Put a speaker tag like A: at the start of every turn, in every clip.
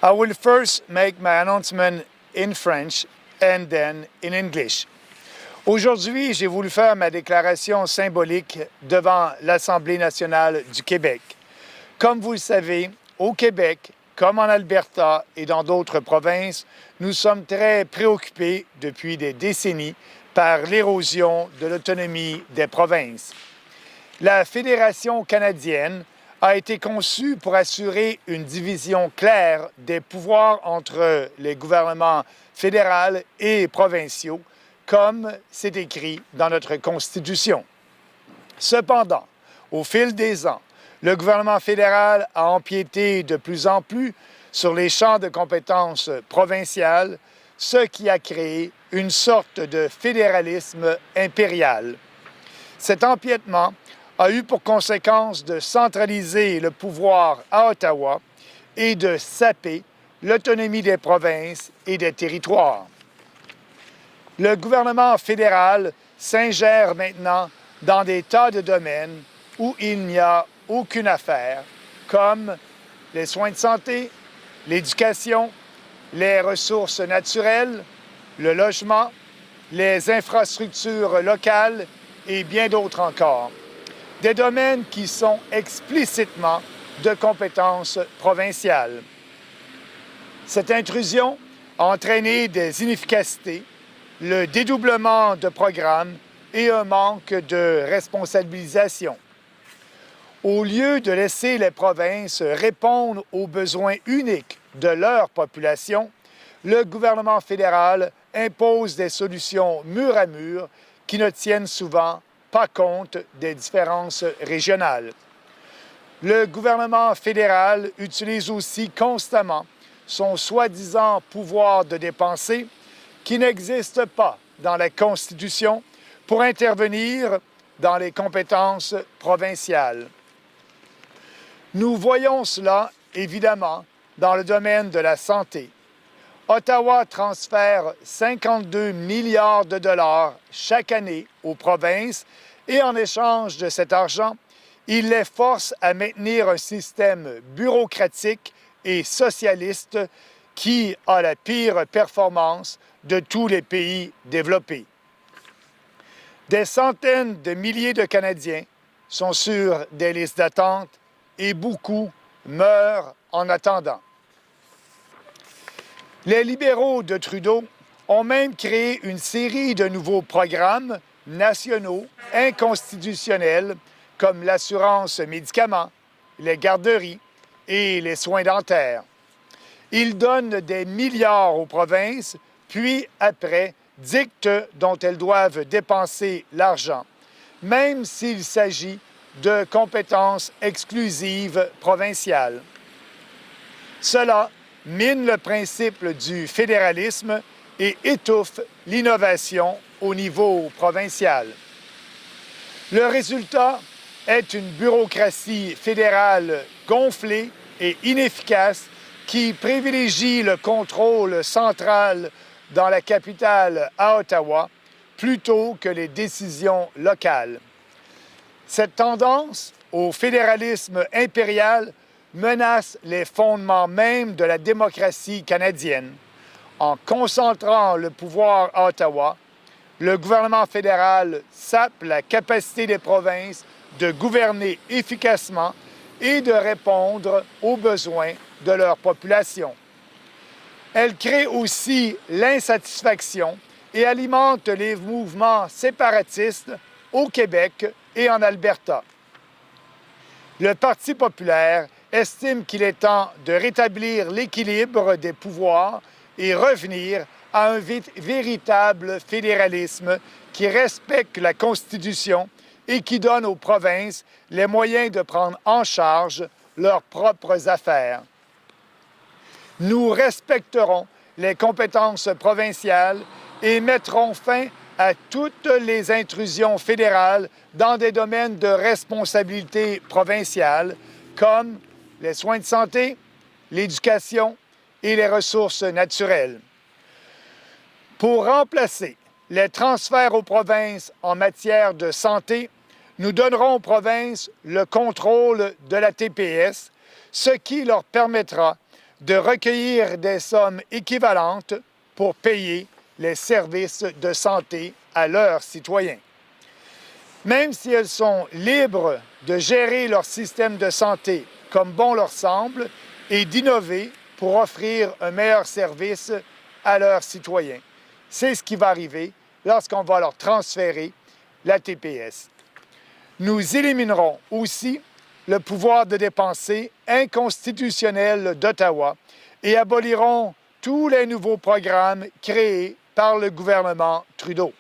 A: I will first make my announcement in French and then in English. Aujourd'hui, j'ai voulu faire ma déclaration symbolique devant l'Assemblée nationale du Québec. Comme vous le savez, au Québec, comme en Alberta et dans d'autres provinces, nous sommes très préoccupés depuis des décennies par l'érosion de l'autonomie des provinces. La Fédération canadienne a été conçue pour assurer une division claire des pouvoirs entre les gouvernements fédéral et provinciaux, comme c'est écrit dans notre Constitution. Cependant, au fil des ans, le gouvernement fédéral a empiété de plus en plus sur les champs de compétences provinciales, ce qui a créé une sorte de fédéralisme impérial. Cet empiètement a eu pour conséquence de centraliser le pouvoir à Ottawa et de saper l'autonomie des provinces et des territoires. Le gouvernement fédéral s'ingère maintenant dans des tas de domaines où il n'y a aucune affaire, comme les soins de santé, l'éducation, les ressources naturelles, le logement, les infrastructures locales et bien d'autres encore. Des domaines qui sont explicitement de compétences provinciales. Cette intrusion a entraîné des inefficacités, le dédoublement de programmes et un manque de responsabilisation. Au lieu de laisser les provinces répondre aux besoins uniques de leur population, le gouvernement fédéral impose des solutions mur à mur qui ne tiennent souvent pas compte des différences régionales. Le gouvernement fédéral utilise aussi constamment son soi-disant pouvoir de dépenser qui n'existe pas dans la Constitution pour intervenir dans les compétences provinciales. Nous voyons cela, évidemment, dans le domaine de la santé. Ottawa transfère 52 milliards de dollars chaque année aux provinces et en échange de cet argent, il les force à maintenir un système bureaucratique et socialiste qui a la pire performance de tous les pays développés. Des centaines de milliers de Canadiens sont sur des listes d'attente et beaucoup meurent en attendant. Les libéraux de Trudeau ont même créé une série de nouveaux programmes nationaux inconstitutionnels comme l'assurance médicaments, les garderies et les soins dentaires. Ils donnent des milliards aux provinces, puis après dictent dont elles doivent dépenser l'argent, même s'il s'agit de compétences exclusives provinciales. Cela mine le principe du fédéralisme et étouffe l'innovation au niveau provincial. Le résultat est une bureaucratie fédérale gonflée et inefficace qui privilégie le contrôle central dans la capitale à Ottawa plutôt que les décisions locales. Cette tendance au fédéralisme impérial menace les fondements mêmes de la démocratie canadienne. En concentrant le pouvoir à Ottawa, le gouvernement fédéral sape la capacité des provinces de gouverner efficacement et de répondre aux besoins de leur population. Elle crée aussi l'insatisfaction et alimente les mouvements séparatistes au Québec et en Alberta. Le Parti populaire estime qu'il est temps de rétablir l'équilibre des pouvoirs et revenir à un véritable fédéralisme qui respecte la Constitution et qui donne aux provinces les moyens de prendre en charge leurs propres affaires. Nous respecterons les compétences provinciales et mettrons fin à toutes les intrusions fédérales dans des domaines de responsabilité provinciale comme les soins de santé, l'éducation et les ressources naturelles. Pour remplacer les transferts aux provinces en matière de santé, nous donnerons aux provinces le contrôle de la TPS, ce qui leur permettra de recueillir des sommes équivalentes pour payer les services de santé à leurs citoyens. Même si elles sont libres de gérer leur système de santé comme bon leur semble et d'innover pour offrir un meilleur service à leurs citoyens. C'est ce qui va arriver lorsqu'on va leur transférer la TPS. Nous éliminerons aussi le pouvoir de dépenser inconstitutionnel d'Ottawa et abolirons tous les nouveaux programmes créés par le gouvernement Trudeau.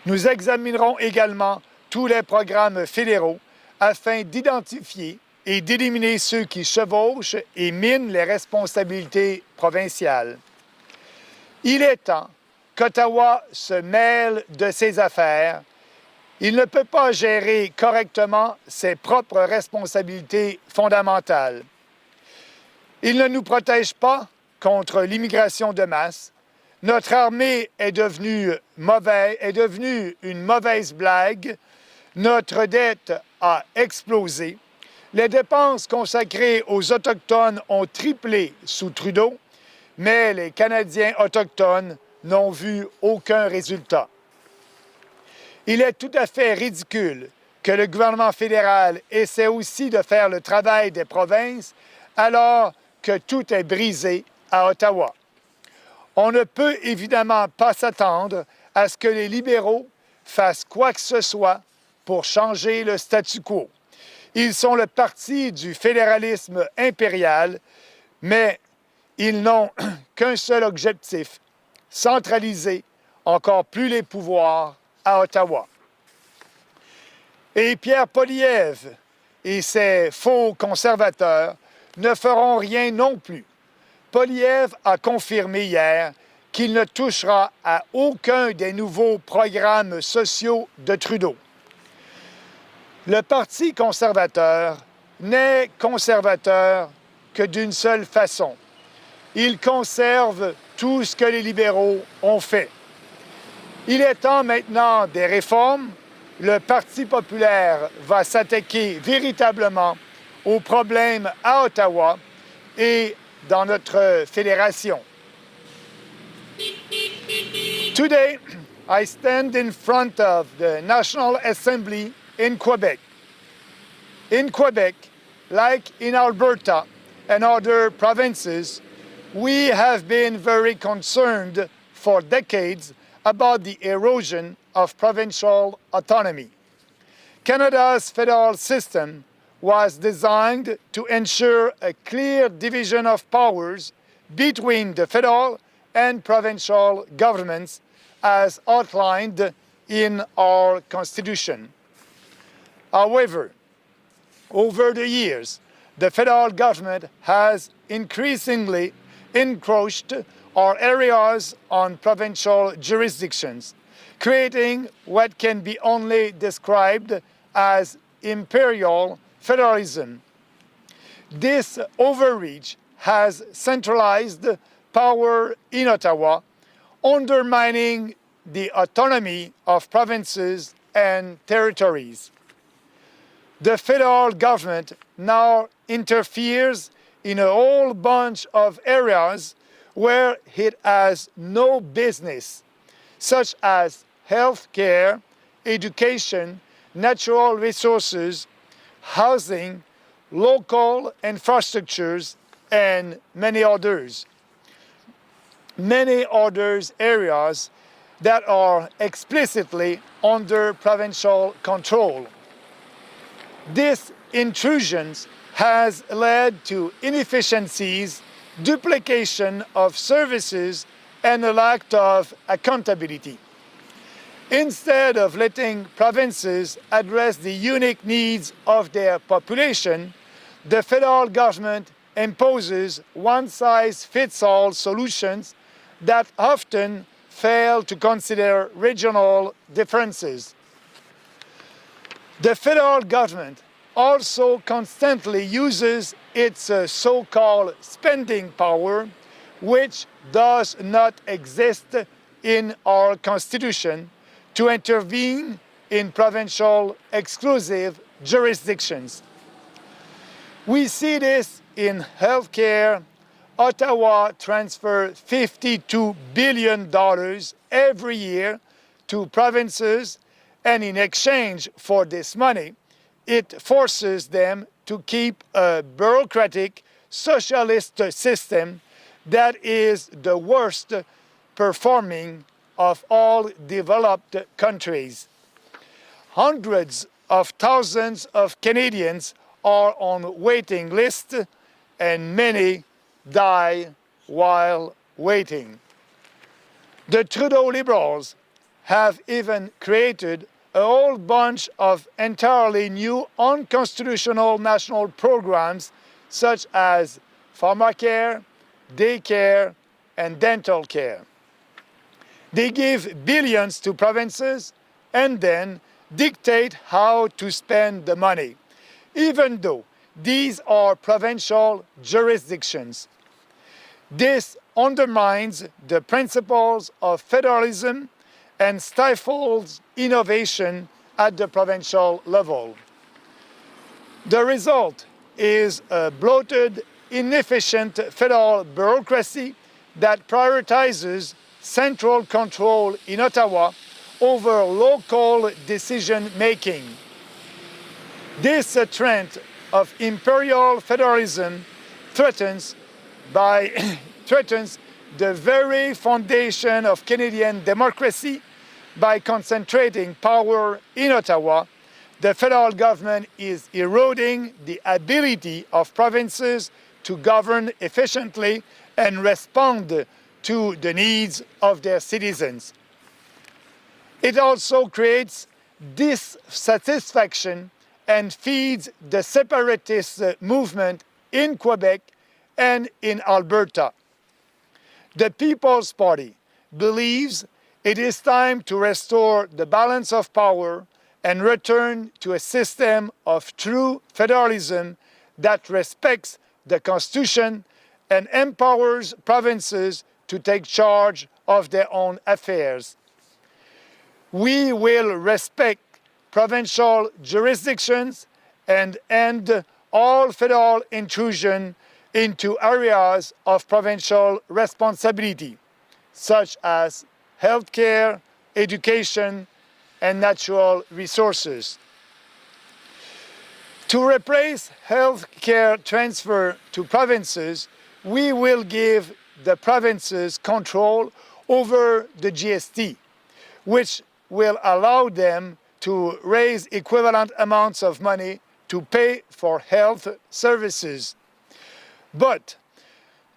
A: Nous examinerons également tous les programmes fédéraux afin d'identifier et d'éliminer ceux qui chevauchent et minent les responsabilités provinciales. Il est temps qu'Ottawa se mêle de ses affaires. Il ne peut pas gérer correctement ses propres responsabilités fondamentales. Il ne nous protège pas contre l'immigration de masse. Notre armée est devenue une mauvaise blague. Notre dette a explosé. Les dépenses consacrées aux Autochtones ont triplé sous Trudeau, mais les Canadiens autochtones n'ont vu aucun résultat. Il est tout à fait ridicule que le gouvernement fédéral essaie aussi de faire le travail des provinces alors que tout est brisé à Ottawa. On ne peut évidemment pas s'attendre à ce que les libéraux fassent quoi que ce soit pour changer le statu quo. Ils sont le parti du fédéralisme impérial, mais ils n'ont qu'un seul objectif, centraliser encore plus les pouvoirs à Ottawa. Et Pierre Poilievre et ses faux conservateurs ne feront rien non plus. Poilievre a confirmé hier qu'il ne touchera à aucun des nouveaux programmes sociaux de Trudeau. Le Parti conservateur n'est conservateur que d'une seule façon. Il conserve tout ce que les libéraux ont fait. Il est temps maintenant des réformes. Le Parti populaire va s'attaquer véritablement aux problèmes à Ottawa et dans notre fédération. Today, I stand in front of the National Assembly in Quebec. In Quebec, like in Alberta and other provinces, we have been very concerned for decades about the erosion of provincial autonomy. Canada's federal system was designed to ensure a clear division of powers between the federal and provincial governments as outlined in our Constitution. However, over the years, the federal government has increasingly encroached our areas on provincial jurisdictions, creating what can be only described as imperial federalism. This overreach has centralized power in Ottawa, undermining the autonomy of provinces and territories. The federal government now interferes in a whole bunch of areas where it has no business, such as health care, education, natural resources, housing, local infrastructures, and many others. Many others areas that are explicitly under provincial control. This intrusion has led to inefficiencies, duplication of services, and a lack of accountability. Instead of letting provinces address the unique needs of their population, the federal government imposes one-size-fits-all solutions that often fail to consider regional differences. The federal government also constantly uses its so-called spending power, which does not exist in our Constitution, to intervene in provincial exclusive jurisdictions. We see this in healthcare, Ottawa transfers $52 billion every year to provinces, and in exchange for this money, it forces them to keep a bureaucratic socialist system that is the worst performing of all developed countries. Hundreds of thousands of Canadians are on waiting lists, and many die while waiting. The Trudeau Liberals have even created a whole bunch of entirely new unconstitutional national programs such as pharmacare, daycare, and dental care. They give billions to provinces and then dictate how to spend the money, even though these are provincial jurisdictions. This undermines the principles of federalism and stifles innovation at the provincial level. The result is a bloated, inefficient federal bureaucracy that prioritizes central control in Ottawa over local decision-making. This trend of imperial federalism threatens the very foundation of Canadian democracy by concentrating power in Ottawa. The federal government is eroding the ability of provinces to govern efficiently and respond to the needs of their citizens. It also creates dissatisfaction and feeds the separatist movement in Quebec and in Alberta. The People's Party believes it is time to restore the balance of power and return to a system of true federalism that respects the Constitution and empowers provinces to take charge of their own affairs. We will respect provincial jurisdictions and end all federal intrusion into areas of provincial responsibility, such as healthcare, education, and natural resources. To replace healthcare transfer to provinces, we will give the provinces control over the GST, which will allow them to raise equivalent amounts of money to pay for health services. But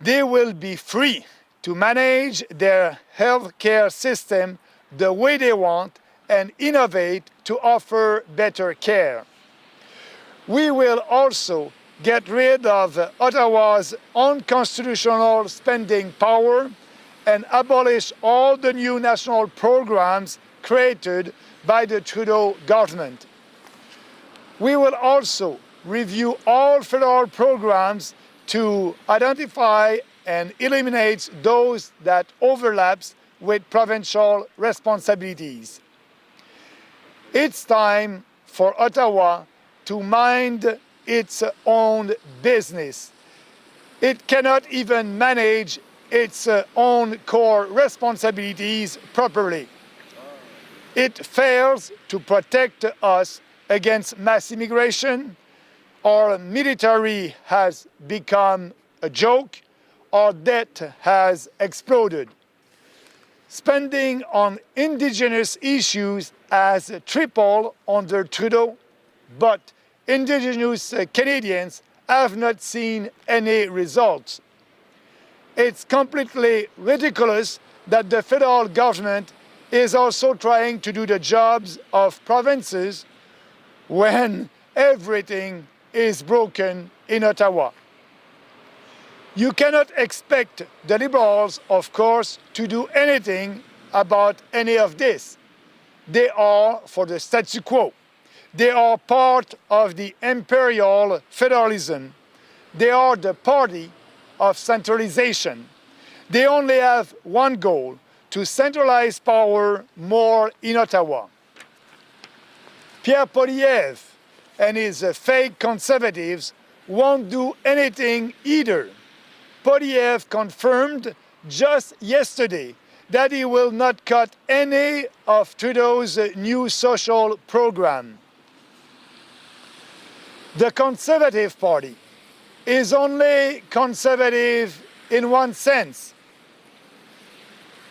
A: they will be free to manage their healthcare system the way they want and innovate to offer better care. We will also get rid of Ottawa's unconstitutional spending power and abolish all the new national programs created by the Trudeau government. We will also review all federal programs to identify and eliminate those that overlaps with provincial responsibilities. It's time for Ottawa to mind its own business. It cannot even manage its own core responsibilities properly. It fails to protect us against mass immigration. Our military has become a joke. Our debt has exploded. Spending on Indigenous issues has tripled under Trudeau, but Indigenous Canadians have not seen any results. It's completely ridiculous that the federal government is also trying to do the jobs of provinces when everything is broken in Ottawa. You cannot expect the Liberals, of course, to do anything about any of this. They are for the statu quo. They are part of the imperial federalism. They are the party of centralization. They only have one goal: to centralize power more in Ottawa. Pierre Poilievre and his fake conservatives won't do anything either. Poilievre confirmed just yesterday that he will not cut any of Trudeau's new social program. The Conservative Party is only conservative in one sense.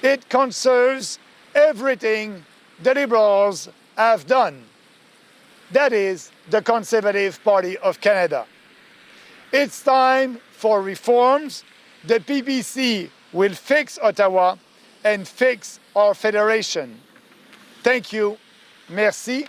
A: It conserves everything the Liberals have done. That is the Conservative Party of Canada. It's time for reforms. The PPC will fix Ottawa and fix our federation. Thank you. Merci.